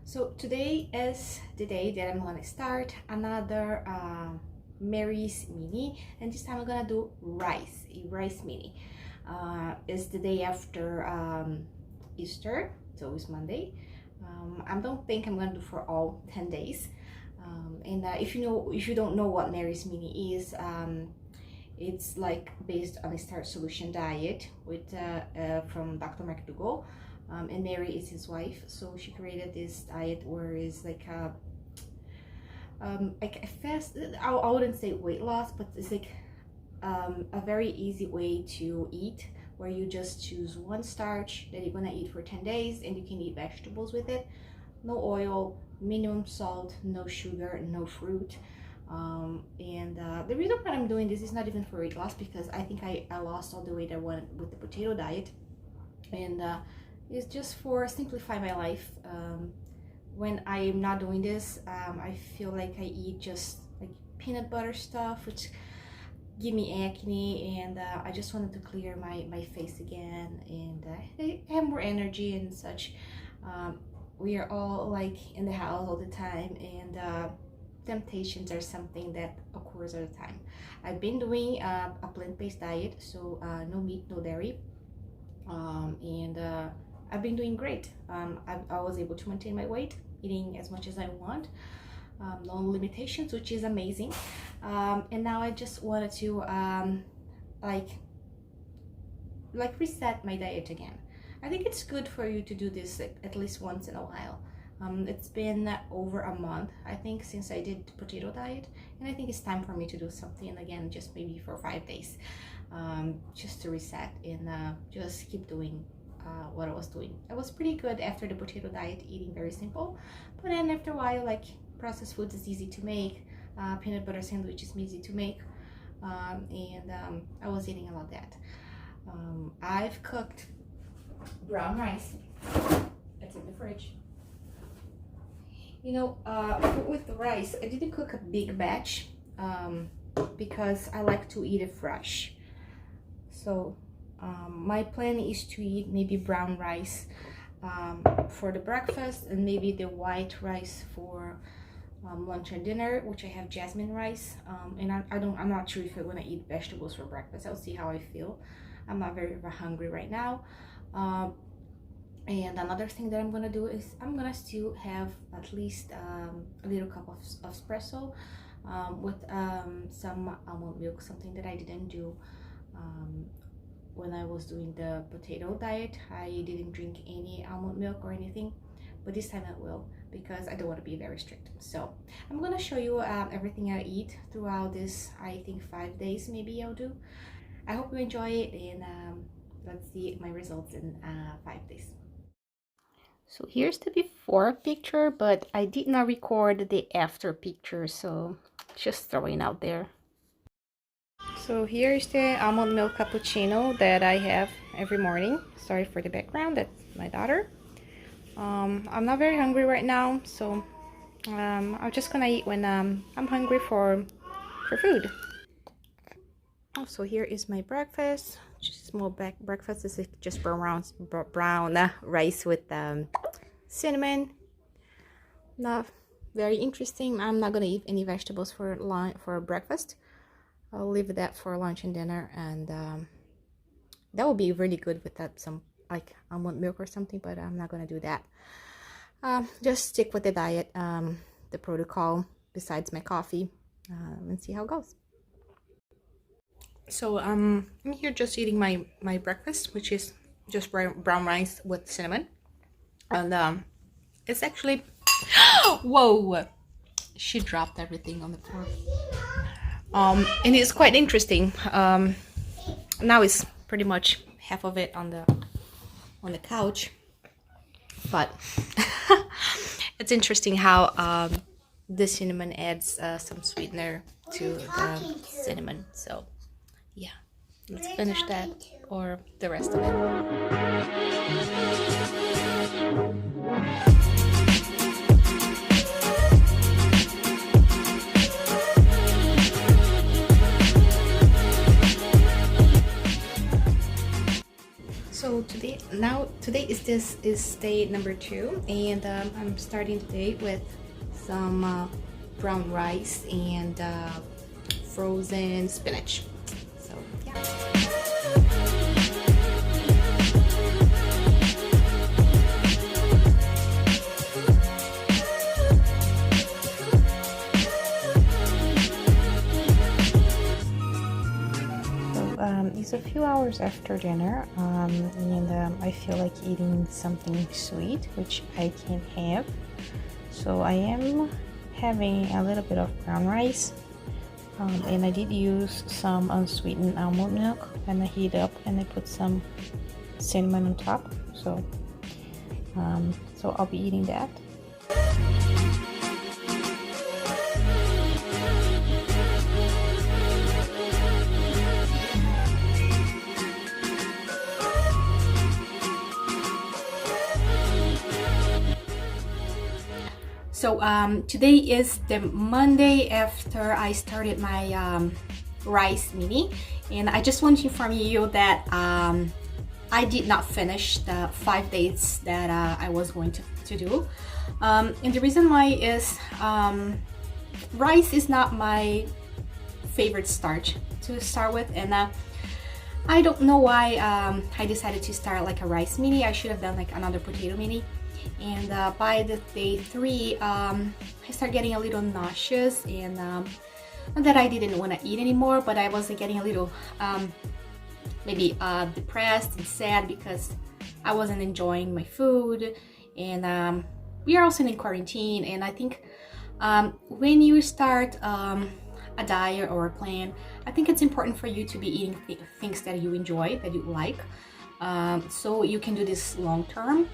So today is the day that I'm gonna start another Mary's mini, and this time I'm gonna do a rice mini. It's the day after Easter, so it's Monday. I don't think I'm gonna do for all 10 days. If you don't know what Mary's mini is, it's like based on a starch solution diet with from Dr. McDougall. And Mary is his wife, so she created this diet where it's like a fast, I wouldn't say weight loss, but it's like a very easy way to eat, where you just choose one starch that you're gonna eat for 10 days and you can eat vegetables with it. No oil, minimum salt, no sugar, no fruit. The reason why I'm doing this is not even for weight loss, because I think I lost all the weight I wanted with the potato diet, and it's just for simplify my life. When I'm not doing this, I feel like I eat just like peanut butter stuff, which give me acne, and I just wanted to clear my face again and have more energy and such. We are all like in the house all the time, and temptations are something that occurs all the time. I've been doing a plant-based diet, so no meat, no dairy, I've been doing great. I was able to maintain my weight, eating as much as I want, no limitations, which is amazing. And now I just wanted to like reset my diet again. I think it's good for you to do this at least once in a while. It's been over a month, I think, since I did the potato diet, and I think it's time for me to do something again, just maybe for 5 days, just to reset and just keep doing what I was doing. I was pretty good after the potato diet, eating very simple, but then after a while, like, processed foods is easy to make, peanut butter sandwich is easy to make, I was eating a lot of that. I've cooked brown rice. It's in the fridge. You know, with the rice, I didn't cook a big batch because I like to eat it fresh. So my plan is to eat maybe brown rice for the breakfast, and maybe the white rice for lunch and dinner, which I have jasmine rice. And I'm not sure if I'm gonna eat vegetables for breakfast. I'll see how I feel. I'm not very hungry right now. And another thing that I'm gonna do is I'm gonna still have at least a little cup of espresso with some almond milk, something that I didn't do when I was doing the potato diet. I didn't drink any almond milk or anything, but this time I will, because I don't want to be very strict. So I'm gonna show you everything I eat throughout this, I think 5 days maybe I'll do. I hope you enjoy it, and let's see my results in 5 days. So here's the before picture, but I did not record the after picture, so just throwing out there. So here's the almond milk cappuccino that I have every morning. Sorry for the background, that's my daughter. I'm not very hungry right now, so I'm just gonna eat when I'm hungry for food. So here is my breakfast. Just small breakfast. This is just brown rice with cinnamon. Not very interesting. I'm not gonna eat any vegetables for breakfast. I'll leave that for lunch and dinner, and that would be really good with that, some like almond milk or something, but I'm not gonna do that. Just stick with the diet, the protocol, besides my coffee, and see how it goes. So I'm here just eating my breakfast, which is just brown rice with cinnamon, and it's actually whoa, she dropped everything on the floor. And it's quite interesting. Now it's pretty much half of it on the couch, but it's interesting how the cinnamon adds some sweetener to the cinnamon. So yeah, let's finish that, or the rest of it. So today now today is day number 2, and I'm starting the day with some brown rice and frozen spinach. So yeah. It's a few hours after dinner, and I feel like eating something sweet, which I can have. So I am having a little bit of brown rice, and I did use some unsweetened almond milk, and I heat up and I put some cinnamon on top. So I'll be eating that. So today is the Monday after I started my rice mini, and I just want to inform you that I did not finish the 5 days that I was going to do. And the reason why is rice is not my favorite starch to start with, and I don't know why I decided to start like a rice mini. I should have done like another potato mini. And by the day 3, I started getting a little nauseous, and not that I didn't want to eat anymore, but I was getting a little maybe depressed and sad because I wasn't enjoying my food, and we are also in quarantine. And I think when you start a diet or a plan, I think it's important for you to be eating things that you enjoy, that you like, so you can do this long term.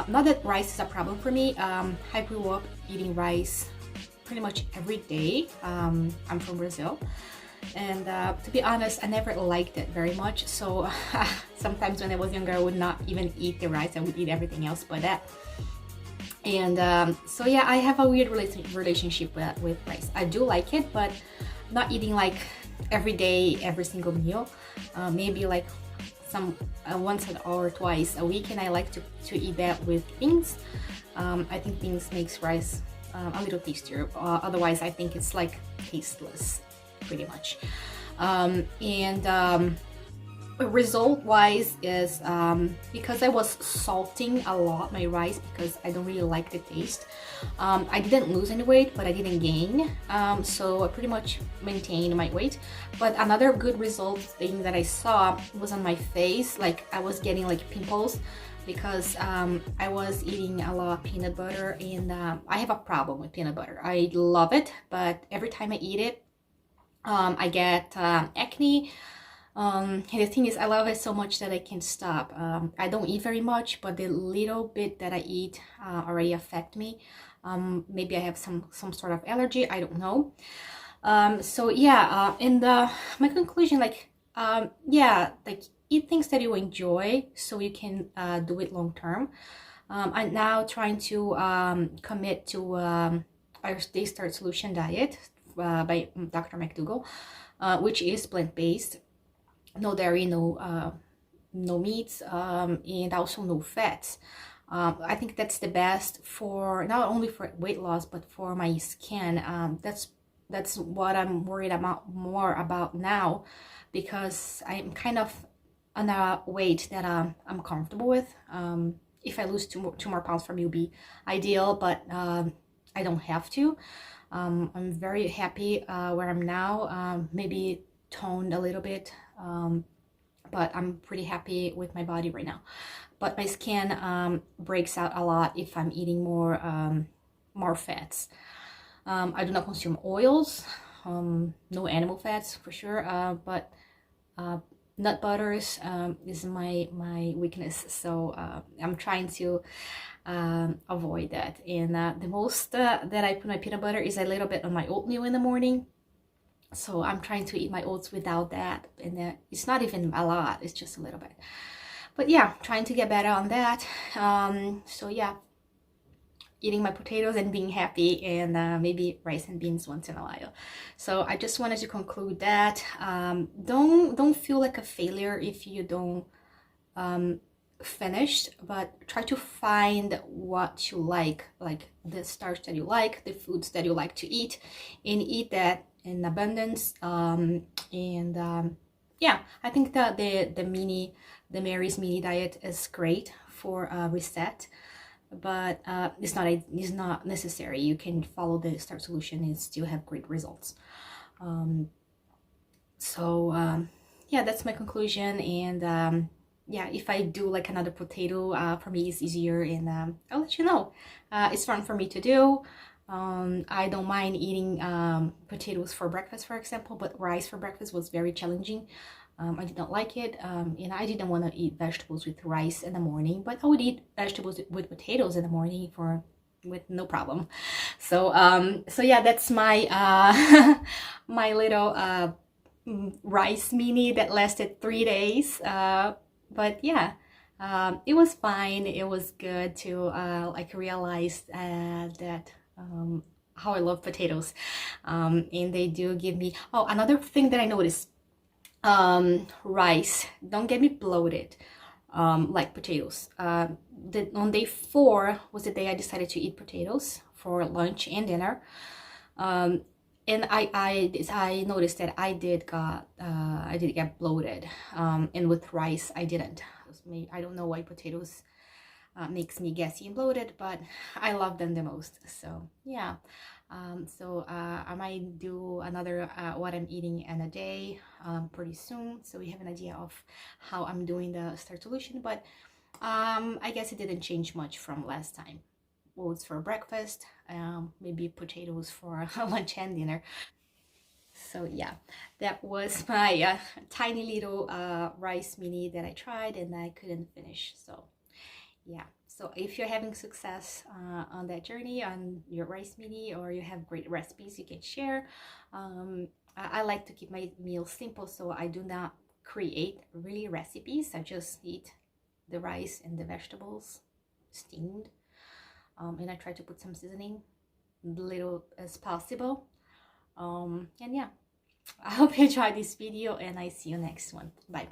Not that rice is a problem for me. I grew up eating rice pretty much every day. I'm from Brazil, and to be honest, I never liked it very much. So sometimes when I was younger, I would not even eat the rice. I would eat everything else but that. And so yeah, I have a weird relationship with rice. I do like it, but not eating like every day, every single meal. Maybe like some once or twice a week, and I like to eat that with beans. I think beans makes rice a little tastier. Otherwise, I think it's like tasteless, pretty much. Result wise is because I was salting a lot my rice because I don't really like the taste. I didn't lose any weight, but I didn't gain, so I pretty much maintained my weight. But another good result thing that I saw was on my face. Like I was getting like pimples because I was eating a lot of peanut butter, and I have a problem with peanut butter. I love it, but every time I eat it, I get acne. And the thing is, I love it so much that I can't stop. I don't eat very much, but the little bit that I eat already affect me. Maybe I have some sort of allergy, I don't know. So yeah, and my conclusion, like yeah, like eat things that you enjoy so you can do it long term. I'm now trying to commit to our Day Start Solution diet by Dr. McDougall, which is plant-based. No dairy, no meats, and also no fats. I think that's the best for not only for weight loss but for my skin. That's what I'm worried about more about now, because I'm kind of on a weight that I'm comfortable with. If I lose two more pounds from you, be ideal, but I don't have to. I'm very happy where I'm now. Maybe toned a little bit, but I'm pretty happy with my body right now. But my skin breaks out a lot if I'm eating more fats. I do not consume oils, no animal fats for sure, but nut butters is my weakness, so I'm trying to avoid that. And the most that I put my peanut butter is a little bit on my oatmeal in the morning. So I'm trying to eat my oats without that, and it's not even a lot, it's just a little bit. But yeah, trying to get better on that. So yeah, eating my potatoes and being happy, and maybe rice and beans once in a while. So I just wanted to conclude that don't feel like a failure if you don't finished, but try to find what you like the starch that you like, the foods that you like to eat, and eat that in abundance. Yeah, I think that the Mary's mini diet is great for a reset, but it's not necessary. You can follow the starch solution and still have great results. Yeah, that's my conclusion. And yeah, if I do like another potato, for me it's easier, and I'll let you know. It's fun for me to do. I don't mind eating potatoes for breakfast, for example, but rice for breakfast was very challenging. I did not like it, and I didn't want to eat vegetables with rice in the morning, but I would eat vegetables with potatoes in the morning with no problem. So yeah, that's my my little rice mini that lasted 3 days. But yeah, it was fine. It was good to like realize that how I love potatoes, and they do give me. Oh, another thing that I noticed, rice don't get me bloated like potatoes. On day 4 was the day I decided to eat potatoes for lunch and dinner. And I noticed that I did get bloated, and with rice I didn't. I don't know why potatoes makes me gassy and bloated, but I love them the most. So yeah, I might do another what I'm eating in a day pretty soon, so we have an idea of how I'm doing the starch solution. But I guess it didn't change much from last time. Oats for breakfast, maybe potatoes for lunch and dinner. So yeah, that was my tiny little rice mini that I tried and I couldn't finish. So yeah, so if you're having success on that journey on your rice mini, or you have great recipes you can share, I like to keep my meals simple, so I do not create really recipes. I just eat the rice and the vegetables steamed, and I try to put some seasoning little as possible. And yeah, I hope you enjoyed this video, and I see you next one. Bye.